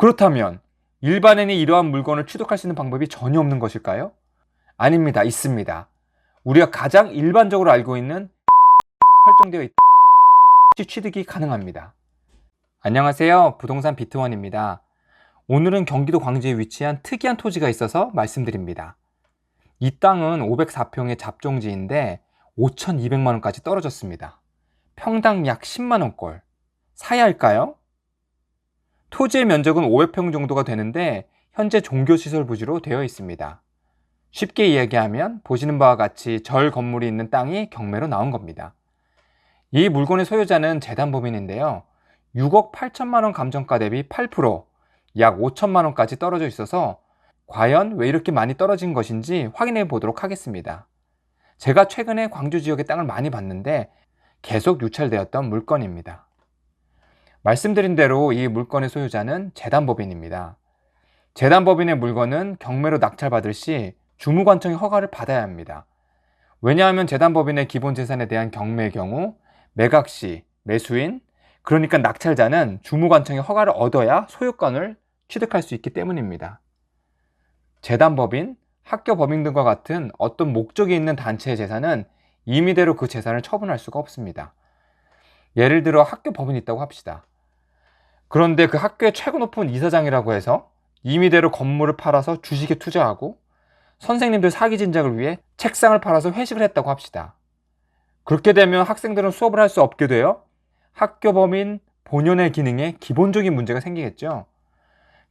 그렇다면 일반인이 이러한 물건을 취득할 수 있는 방법이 전혀 없는 것일까요? 아닙니다. 있습니다. 우리가 가장 일반적으로 알고 있는 설정되어 있다 취득이 가능합니다. 안녕하세요. 부동산 비트원입니다. 오늘은 경기도 광주에 위치한 특이한 토지가 있어서 말씀드립니다. 이 땅은 504평의 잡종지인데 5,200만 원까지 떨어졌습니다. 평당 약 10만 원꼴. 사야 할까요? 토지의 면적은 500평 정도가 되는데 현재 종교시설 부지로 되어 있습니다. 쉽게 이야기하면 보시는 바와 같이 절 건물이 있는 땅이 경매로 나온 겁니다. 이 물건의 소유자는 재단법인인데요. 6억 8천만 원 감정가 대비 8%, 약 5천만 원까지 떨어져 있어서 과연 왜 이렇게 많이 떨어진 것인지 확인해 보도록 하겠습니다. 제가 최근에 광주 지역의 땅을 많이 봤는데 계속 유찰되었던 물건입니다. 말씀드린 대로 이 물건의 소유자는 재단법인입니다. 재단법인의 물건은 경매로 낙찰받을 시 주무관청의 허가를 받아야 합니다. 왜냐하면 재단법인의 기본 재산에 대한 경매의 경우 매각 시 매수인, 그러니까 낙찰자는 주무관청의 허가를 얻어야 소유권을 취득할 수 있기 때문입니다. 재단법인, 학교법인 등과 같은 어떤 목적이 있는 단체의 재산은 임의대로 그 재산을 처분할 수가 없습니다. 예를 들어 학교법인이 있다고 합시다. 그런데 그 학교의 최고 높은 이사장이라고 해서 임의대로 건물을 팔아서 주식에 투자하고 선생님들 사기 진작을 위해 책상을 팔아서 회식을 했다고 합시다. 그렇게 되면 학생들은 수업을 할 수 없게 되어 학교법인 본연의 기능에 기본적인 문제가 생기겠죠.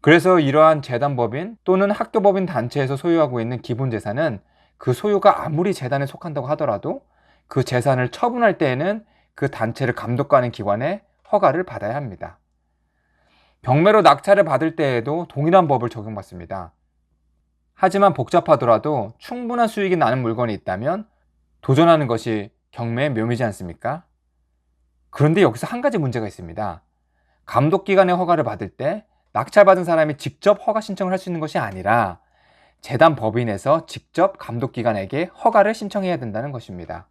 그래서 이러한 재단법인 또는 학교법인 단체에서 소유하고 있는 기본 재산은 그 소유가 아무리 재단에 속한다고 하더라도 그 재산을 처분할 때에는 그 단체를 감독하는 기관의 허가를 받아야 합니다. 경매로 낙찰을 받을 때에도 동일한 법을 적용받습니다. 하지만 복잡하더라도 충분한 수익이 나는 물건이 있다면 도전하는 것이 경매의 묘미지 않습니까? 그런데 여기서 한 가지 문제가 있습니다. 감독기관의 허가를 받을 때 낙찰받은 사람이 직접 허가 신청을 할 수 있는 것이 아니라 재단법인에서 직접 감독기관에게 허가를 신청해야 된다는 것입니다.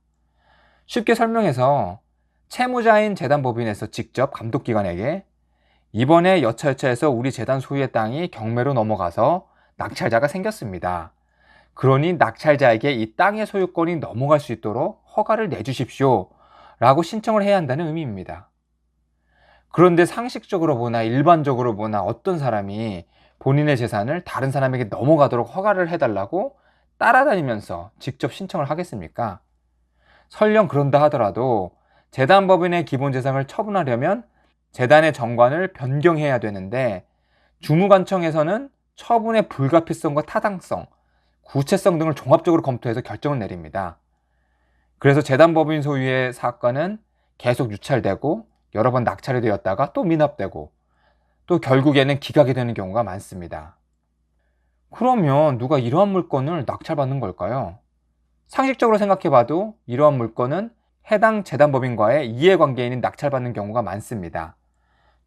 쉽게 설명해서 채무자인 재단법인에서 직접 감독기관에게 이번에 여차여차해서 우리 재단 소유의 땅이 경매로 넘어가서 낙찰자가 생겼습니다. 그러니 낙찰자에게 이 땅의 소유권이 넘어갈 수 있도록 허가를 내주십시오 라고 신청을 해야 한다는 의미입니다. 그런데 상식적으로 보나 일반적으로 보나 어떤 사람이 본인의 재산을 다른 사람에게 넘어가도록 허가를 해달라고 따라다니면서 직접 신청을 하겠습니까? 설령 그런다 하더라도 재단법인의 기본 재산을 처분하려면 재단의 정관을 변경해야 되는데 주무관청에서는 처분의 불가피성과 타당성, 구체성 등을 종합적으로 검토해서 결정을 내립니다. 그래서 재단법인 소유의 사건은 계속 유찰되고 여러 번 낙찰이 되었다가 또 미납되고 또 결국에는 기각이 되는 경우가 많습니다. 그러면 누가 이러한 물건을 낙찰받는 걸까요? 상식적으로 생각해봐도 이러한 물건은 해당 재단법인과의 이해관계인이 낙찰받는 경우가 많습니다.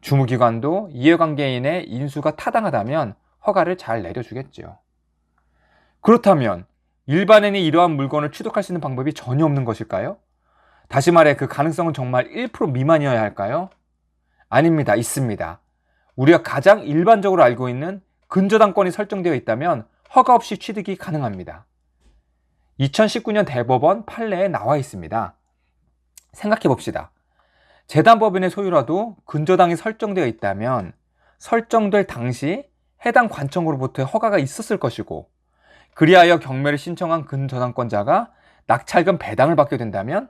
주무기관도 이해관계인의 인수가 타당하다면 허가를 잘 내려주겠죠. 그렇다면 일반인이 이러한 물건을 취득할 수 있는 방법이 전혀 없는 것일까요? 다시 말해 그 가능성은 정말 1% 미만이어야 할까요? 아닙니다. 있습니다. 우리가 가장 일반적으로 알고 있는 근저당권이 설정되어 있다면 허가 없이 취득이 가능합니다. 2019년 대법원 판례에 나와 있습니다. 생각해 봅시다. 재단법인의 소유라도 근저당이 설정되어 있다면 설정될 당시 해당 관청으로부터의 허가가 있었을 것이고 그리하여 경매를 신청한 근저당권자가 낙찰금 배당을 받게 된다면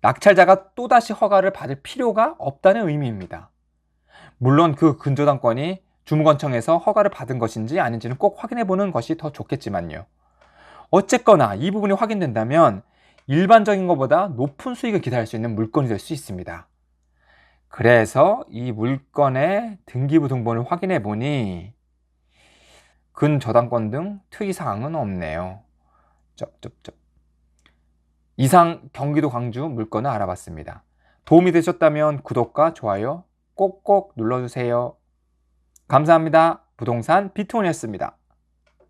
낙찰자가 또다시 허가를 받을 필요가 없다는 의미입니다. 물론 그 근저당권이 주무관청에서 허가를 받은 것인지 아닌지는 꼭 확인해 보는 것이 더 좋겠지만요. 어쨌거나 이 부분이 확인된다면 일반적인 것보다 높은 수익을 기대할 수 있는 물건이 될 수 있습니다. 그래서 이 물건의 등기부 등본을 확인해 보니 근저당권 등 특이사항은 없네요. 이상 경기도 광주 물건을 알아봤습니다. 도움이 되셨다면 구독과 좋아요 꼭꼭 눌러주세요. 감사합니다. 부동산 비트원이었습니다.